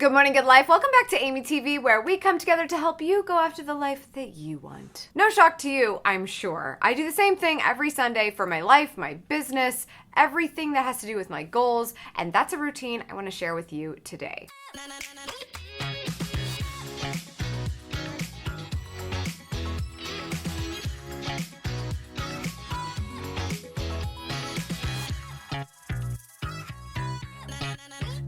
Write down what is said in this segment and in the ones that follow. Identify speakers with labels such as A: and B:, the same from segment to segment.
A: Good morning, good life. Welcome back to AmyTV, where we come together to help you go after the life that you want. No shock to you, I'm sure. I do the same thing every Sunday for my life, my business, everything that has to do with my goals, and that's a routine I want to share with you today.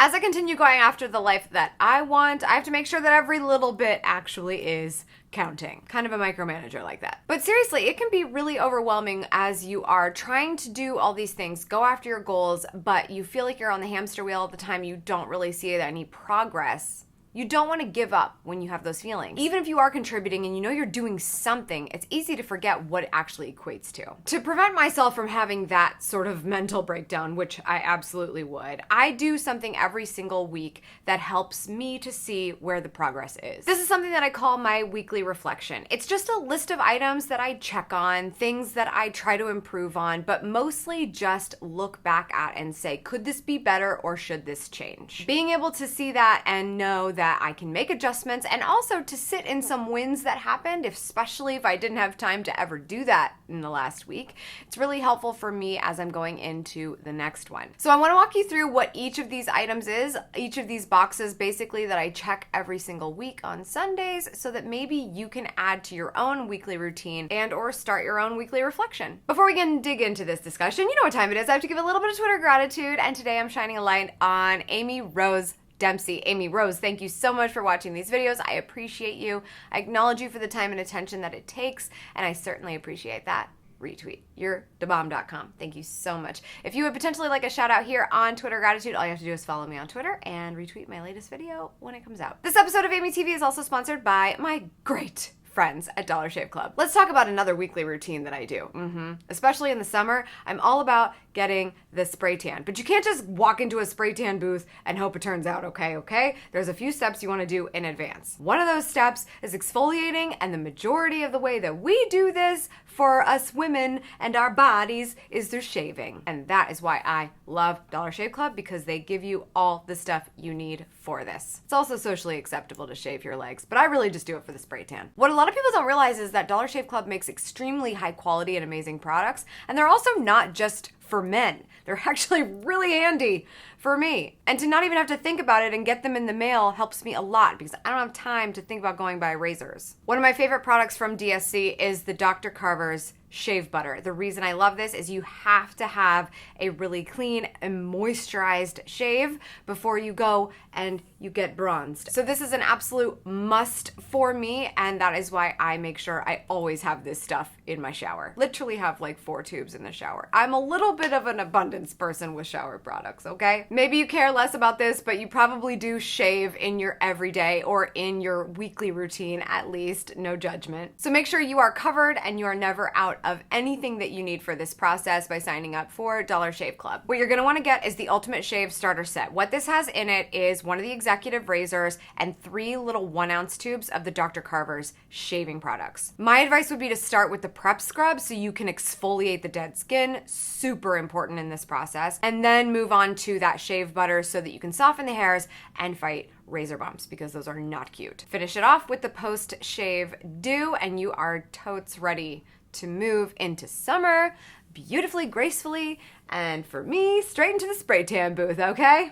A: As I continue going after the life that I want, I have to make sure that every little bit actually is counting. Kind of a micromanager like that. But seriously, it can be really overwhelming as you are trying to do all these things, go after your goals, but you feel like you're on the hamster wheel all the time. You don't really see any progress. You don't want to give up when you have those feelings. Even if you are contributing and you know you're doing something, it's easy to forget what it actually equates to. To prevent myself from having that sort of mental breakdown, which I absolutely would, I do something every single week that helps me to see where the progress is. This is something that I call my weekly reflection. It's just a list of items that I check on, things that I try to improve on, but mostly just look back at and say, could this be better or should this change? Being able to see that and know that I can make adjustments, and also to sit in some wins that happened, especially if I didn't have time to ever do that in the last week. It's really helpful for me as I'm going into the next one. So I want to walk you through what each of these items is, each of these boxes basically that I check every single week on Sundays, so that maybe you can add to your own weekly routine and or start your own weekly reflection. Before we can dig into this discussion, you know what time it is. I have to give a little bit of Twitter gratitude, and today I'm shining a light on Amy Rose Dempsey. Amy Rose, thank you so much for watching these videos. I appreciate you. I acknowledge you for the time and attention that it takes, and I certainly appreciate that. Retweet. You're thebomb.com. Thank you so much. If you would potentially like a shout out here on Twitter Gratitude, all you have to do is follow me on Twitter and retweet my latest video when it comes out. This episode of AmyTV is also sponsored by my great friends at Dollar Shave Club. Let's talk about another weekly routine that I do. Especially in the summer, I'm all about getting the spray tan. But you can't just walk into a spray tan booth and hope it turns out okay? There's a few steps you want to do in advance. One of those steps is exfoliating, and the majority of the way that we do this for us women and our bodies is through shaving. And that is why I love Dollar Shave Club, because they give you all the stuff you need for this. It's also socially acceptable to shave your legs, but I really just do it for the spray tan. What a lot of people don't realize is that Dollar Shave Club makes extremely high quality and amazing products, and they're also not just for men. They're actually really handy for me. And to not even have to think about it and get them in the mail helps me a lot, because I don't have time to think about going by razors. One of my favorite products from DSC is the Dr. Carver's shave butter. The reason I love this is you have to have a really clean and moisturized shave before you go and you get bronzed. So this is an absolute must for me, and that is why I make sure I always have this stuff in my shower. Literally have like 4 tubes in the shower. I'm a little bit of an abundance person with shower products, okay? Maybe you care less about this, but you probably do shave in your everyday or in your weekly routine at least, no judgment. So make sure you are covered and you are never out of anything that you need for this process by signing up for Dollar Shave Club. What you're gonna wanna get is the Ultimate Shave Starter Set. What this has in it is one of the executive razors and 3 little 1-ounce tubes of the Dr. Carver's shaving products. My advice would be to start with the prep scrub so you can exfoliate the dead skin, super important in this process, and then move on to that shave butter so that you can soften the hairs and fight razor bumps, because those are not cute. Finish it off with the post-shave dew, and you are totes ready to move into summer beautifully, gracefully, and for me, straight into the spray tan booth, okay?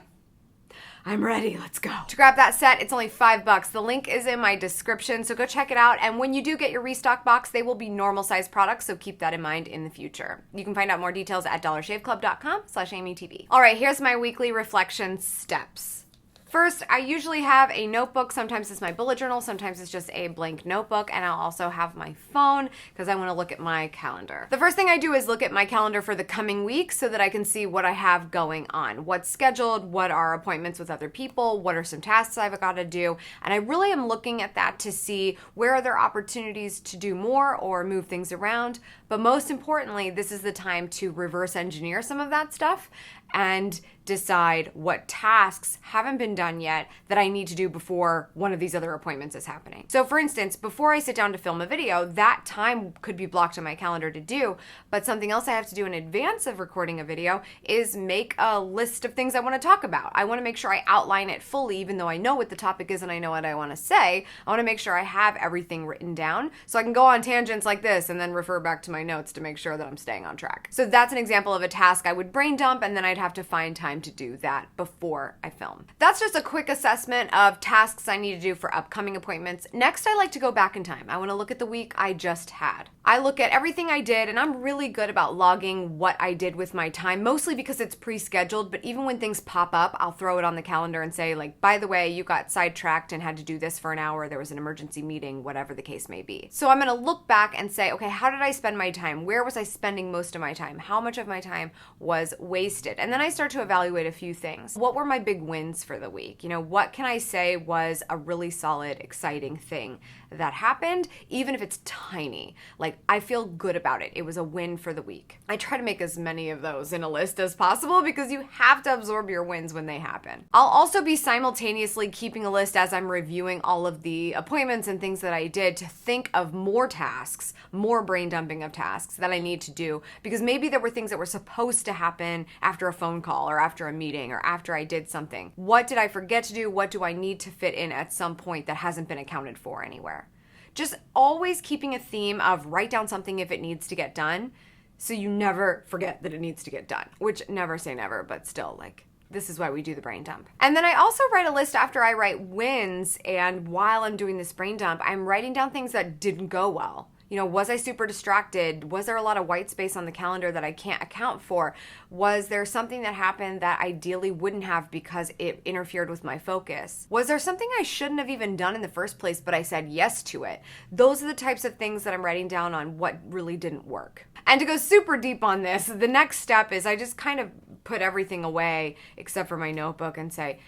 A: I'm ready, let's go. To grab that set, it's only $5. The link is in my description, so go check it out. And when you do get your restock box, they will be normal size products, so keep that in mind in the future. You can find out more details at dollarshaveclub.com/AmyTV. All right, here's my weekly reflection steps. First, I usually have a notebook. Sometimes it's my bullet journal, sometimes it's just a blank notebook, and I'll also have my phone because I want to look at my calendar. The first thing I do is look at my calendar for the coming week so that I can see what I have going on, what's scheduled, what are appointments with other people, what are some tasks I've got to do, and I really am looking at that to see where are there opportunities to do more or move things around. But most importantly, this is the time to reverse engineer some of that stuff and decide what tasks haven't been done yet that I need to do before one of these other appointments is happening. So for instance, before I sit down to film a video, that time could be blocked on my calendar to do, but something else I have to do in advance of recording a video is make a list of things I want to talk about. I want to make sure I outline it fully, even though I know what the topic is and I know what I want to say. I want to make sure I have everything written down so I can go on tangents like this and then refer back to my notes to make sure that I'm staying on track. So that's an example of a task I would brain dump, and then I'd have to find time to do that before I film. That's just a quick assessment of tasks I need to do for upcoming appointments. Next, I like to go back in time. I want to look at the week I just had. I look at everything I did, and I'm really good about logging what I did with my time, mostly because it's pre-scheduled, but even when things pop up, I'll throw it on the calendar and say, like, by the way, you got sidetracked and had to do this for an hour, there was an emergency meeting, whatever the case may be. So I'm going to look back and say, okay, how did I spend my time? Where was I spending most of my time? How much of my time was wasted? And then I start to evaluate a few things. What were my big wins for the week? You know, what can I say was a really solid, exciting thing that happened, even if it's tiny? Like, I feel good about it. It was a win for the week. I try to make as many of those in a list as possible because you have to absorb your wins when they happen. I'll also be simultaneously keeping a list as I'm reviewing all of the appointments and things that I did to think of more tasks, more brain dumping of tasks that I need to do, because maybe there were things that were supposed to happen after a phone call or after a meeting or after I did something. What did I forget to do? What do I need to fit in at some point that hasn't been accounted for anywhere? Just always keeping a theme of write down something if it needs to get done, so you never forget that it needs to get done, which never say never, but still, like, this is why we do the brain dump. And then I also write a list after I write wins, and while I'm doing this brain dump, I'm writing down things that didn't go well. You know, was I super distracted? Was there a lot of white space on the calendar that I can't account for? Was there something that happened that ideally wouldn't have because it interfered with my focus? Was there something I shouldn't have even done in the first place, but I said yes to it? Those are the types of things that I'm writing down on what really didn't work. And to go super deep on this, the next step is I just kind of put everything away except for my notebook and say,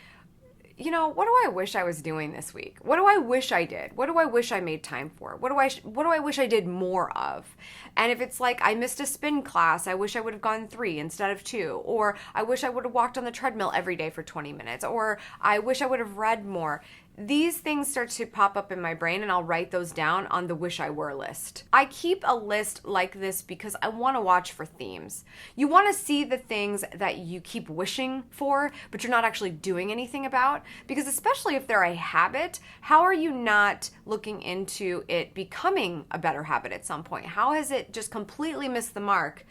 A: you know, what do I wish I was doing this week? What do I wish I did? What do I wish I made time for? What do I wish I did more of? And if it's like I missed a spin class, I wish I would have gone 3 instead of 2. Or I wish I would have walked on the treadmill every day for 20 minutes. Or I wish I would have read more. These things start to pop up in my brain, and I'll write those down on the wish I were list. I keep a list like this because I want to watch for themes. You want to see the things that you keep wishing for, but you're not actually doing anything about. Because especially if they're a habit, how are you not looking into it becoming a better habit at some point? How has it just completely missed the mark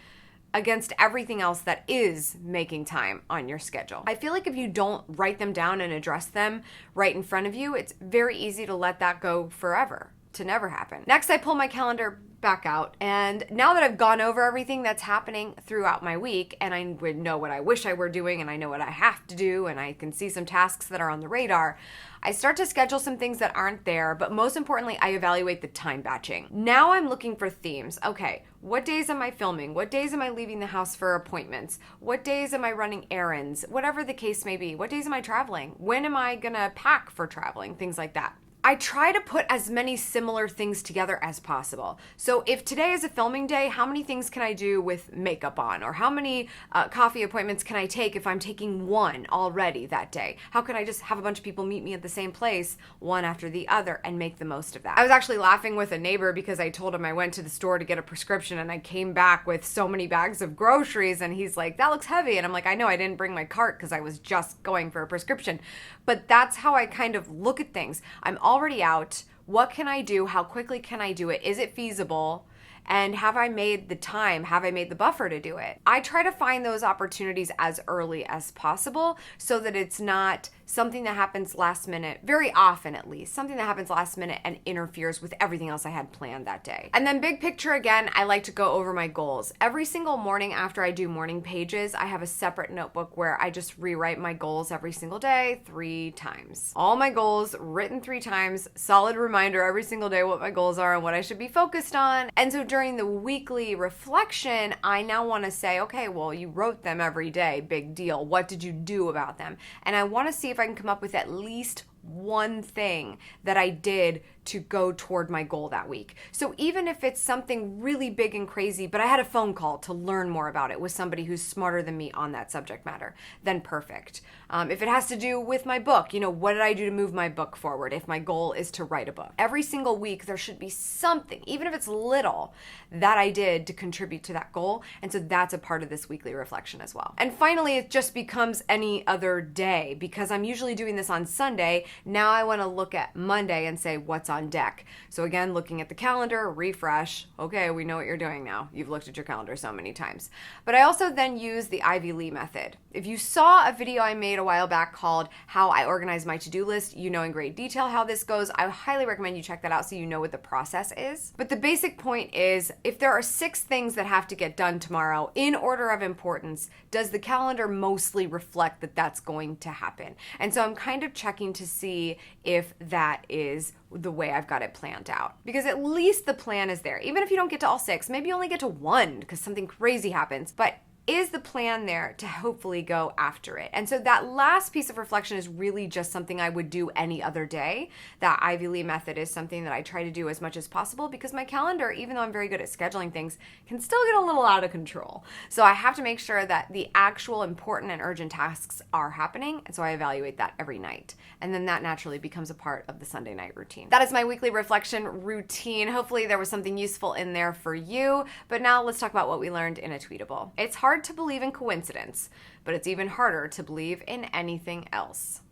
A: against everything else that is making time on your schedule? I feel like if you don't write them down and address them right in front of you, it's very easy to let that go forever, to never happen. Next, I pull my calendar back out, and now that I've gone over everything that's happening throughout my week, and I would know what I wish I were doing, and I know what I have to do, and I can see some tasks that are on the radar, I start to schedule some things that aren't there, but most importantly, I evaluate the time batching. Now I'm looking for themes. Okay, what days am I filming? What days am I leaving the house for appointments? What days am I running errands? Whatever the case may be. What days am I traveling? When am I gonna pack for traveling? Things like that. I try to put as many similar things together as possible. So if today is a filming day, how many things can I do with makeup on? Or how many coffee appointments can I take if I'm taking one already that day? How can I just have a bunch of people meet me at the same place, one after the other, and make the most of that? I was actually laughing with a neighbor because I told him I went to the store to get a prescription and I came back with so many bags of groceries, and he's like, that looks heavy. And I'm like, I know, I didn't bring my cart because I was just going for a prescription. But that's how I kind of look at things. I'm already out. What can I do? How quickly can I do it? Is it feasible? And have I made the time? Have I made the buffer to do it? I try to find those opportunities as early as possible so that it's not something that happens last minute, very often at least, something that happens last minute and interferes with everything else I had planned that day. And then big picture again, I like to go over my goals. Every single morning after I do morning pages, I have a separate notebook where I just rewrite my goals every single day 3 times. All my goals written 3 times, solid reminder every single day what my goals are and what I should be focused on. And so during the weekly reflection, I now want to say, okay, well, you wrote them every day, big deal. What did you do about them? And I want to see if I can come up with at least one thing that I did to go toward my goal that week. So even if it's something really big and crazy, but I had a phone call to learn more about it with somebody who's smarter than me on that subject matter, then perfect. If it has to do with my book, what did I do to move my book forward if my goal is to write a book? Every single week, there should be something, even if it's little, that I did to contribute to that goal. And so that's a part of this weekly reflection as well. And finally, it just becomes any other day. Because I'm usually doing this on Sunday, now I want to look at Monday and say, what's on deck? So again, looking at the calendar, refresh. Okay, we know what you're doing now. You've looked at your calendar so many times. But I also then use the Ivy Lee method. If you saw a video I made a while back called How I Organize My To-Do List, you know in great detail how this goes. I highly recommend you check that out so you know what the process is. But the basic point is, if there are 6 things that have to get done tomorrow in order of importance, does the calendar mostly reflect that that's going to happen? And so I'm kind of checking to see if that is the way I've got it planned out. Because at least the plan is there. Even if you don't get to all 6, maybe you only get to 1 because something crazy happens. But is the plan there to hopefully go after it? And so that last piece of reflection is really just something I would do any other day. That Ivy Lee method is something that I try to do as much as possible because my calendar, even though I'm very good at scheduling things, can still get a little out of control. So I have to make sure that the actual important and urgent tasks are happening. And so I evaluate that every night. And then that naturally becomes a part of the Sunday night routine. That is my weekly reflection routine. Hopefully there was something useful in there for you. But now let's talk about what we learned in a tweetable. It's hard to believe in coincidence, but it's even harder to believe in anything else.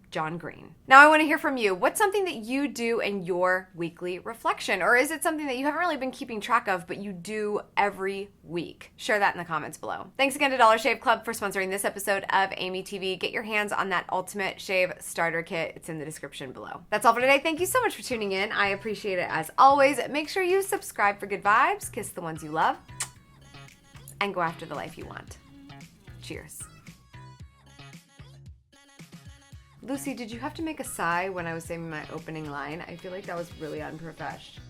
A: John Green. Now I want to hear from you. What's something that you do in your weekly reflection? Or is it something that you haven't really been keeping track of, but you do every week? Share that in the comments below. Thanks again to Dollar Shave Club for sponsoring this episode of AmyTV. Get your hands on that Ultimate Shave Starter Kit. It's in the description below. That's all for today. Thank you so much for tuning in. I appreciate it as always. Make sure you subscribe for good vibes, kiss the ones you love, and go after the life you want. Cheers. Lucy, did you have to make a sigh when I was saying my opening line? I feel like that was really unprofessional.